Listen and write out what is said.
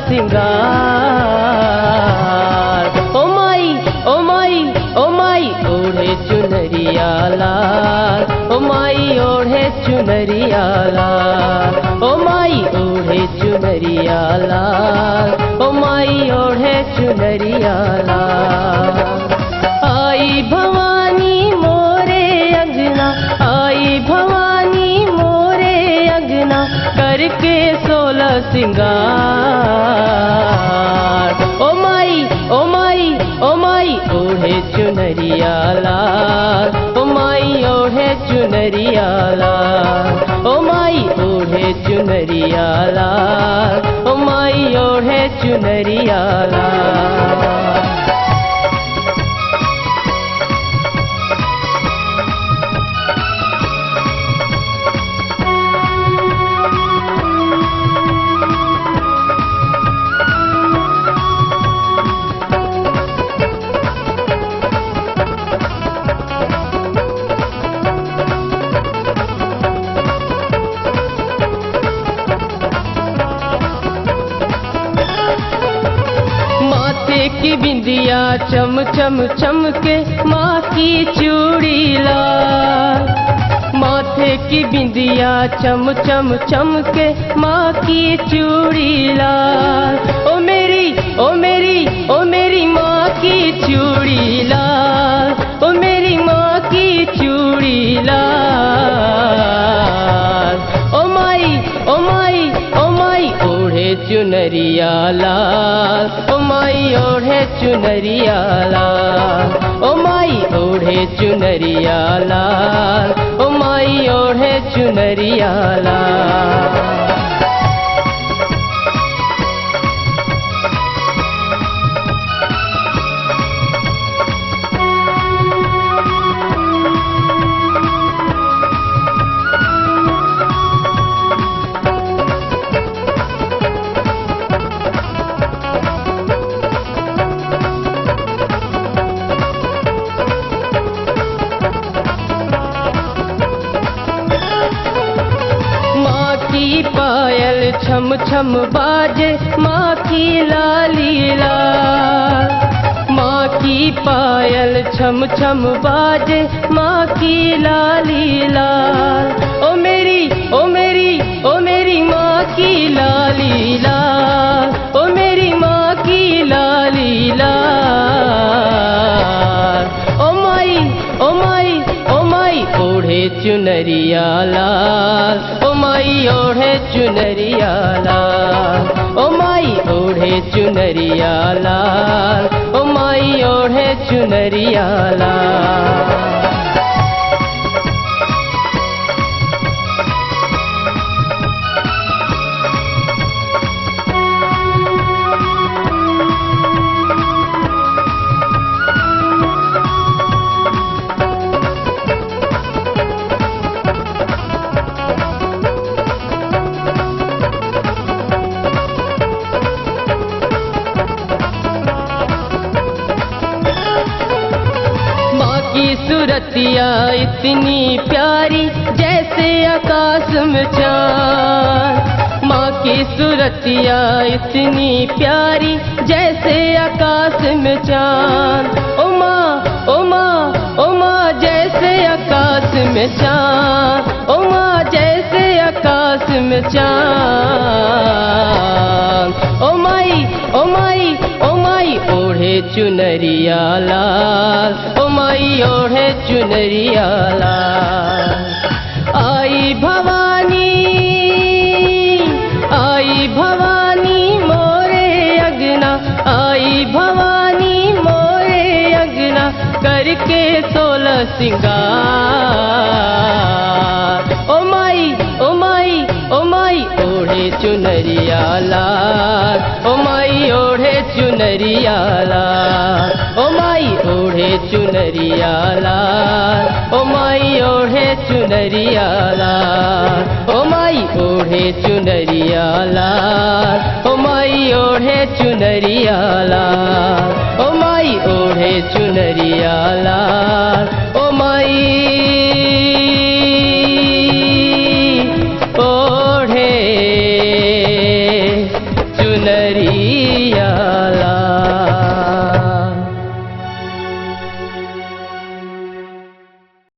सिंगार। ओ माई ओ माई ओ माई ओढ़े चुनरिया लाल, ओ माई ओढ़े चुनरिया लाल, ओ माई ओढ़े चुनरिया लाल, ओ माई ओढ़े चुनरिया लाल। आई भवानी मोरे अंगना, आई भवानी मोरे अंगना, करके 16 सिंगार। ओ माई ओ माई ओ माई ओढ़े चुनरिया लाल, ओ माई ओढ़े चुनरिया लाल, ओ माई ओढ़े चुनरिया लाल, ओ माई ओढ़े चुनरिया लाल। की बिंदिया चम चम चमके, माँ की चूड़ी लाल। माथे की बिंदिया चम चम चमके, माँ की चूड़ी लाल। ओ मेरी ओ मेरी ओ मेरी माँ की चूड़ी लाल, ओ मेरी माँ की चूड़ी लाल। ओ माई ओ माई ओ माई ओढ़े चुनरिया लाल, ओ माई ओढ़े चुनरिया लाल, ओ माई ओढ़े चुनरिया लाल, ओ माई ओढ़े चुनरिया लाल। पायल छम छम बाजे, माँ की लाली लाल। माँ की पायल छम छम बाजे, माँ की लाली लाल। ओ मेरी ओ मेरी ओ मेरी माँ की लाली लाल, ओ मेरी माँ की लाली लाल। ओ माई ओ माई ओ माई ओढ़े चुनरिया लाल, ओ माई ओढ़े चुनरिया लाल, ओ माई ओढ़े चुनरिया लाल, ओ माई ओढ़े चुनरिया लाल। सूरतिया इतनी प्यारी, जैसे आकाश में चाँद। माँ की सूरतिया इतनी प्यारी, जैसे आकाश में चाँद। ओ माँ ओ माँ ओ माँ जैसे आकाश में चाँद, ओ माँ जैसे आकाश में चाँद। ओ माई ओ माई ओ माई ओढ़े चुनरिया लाल, ओ माई ओढ़े चुनरिया लाल। आई भवानी मोरे अंगना, आई भवानी मोरे अंगना, करके 16 सिंगार। ओ माई ओ माई ओ माई ओढ़े चुनरिया लाल, ओ माई ओढ़े चुनरिया लाल, ओ माई ओढ़े चुनरिया लाल, ओ माई ओढ़े चुनरिया लाल, ओ माई ओढ़े चुनरिया लाल, ओ माई ओढ़े चुनरिया लाल, ओ माई ओढ़े चुनरिया लाल।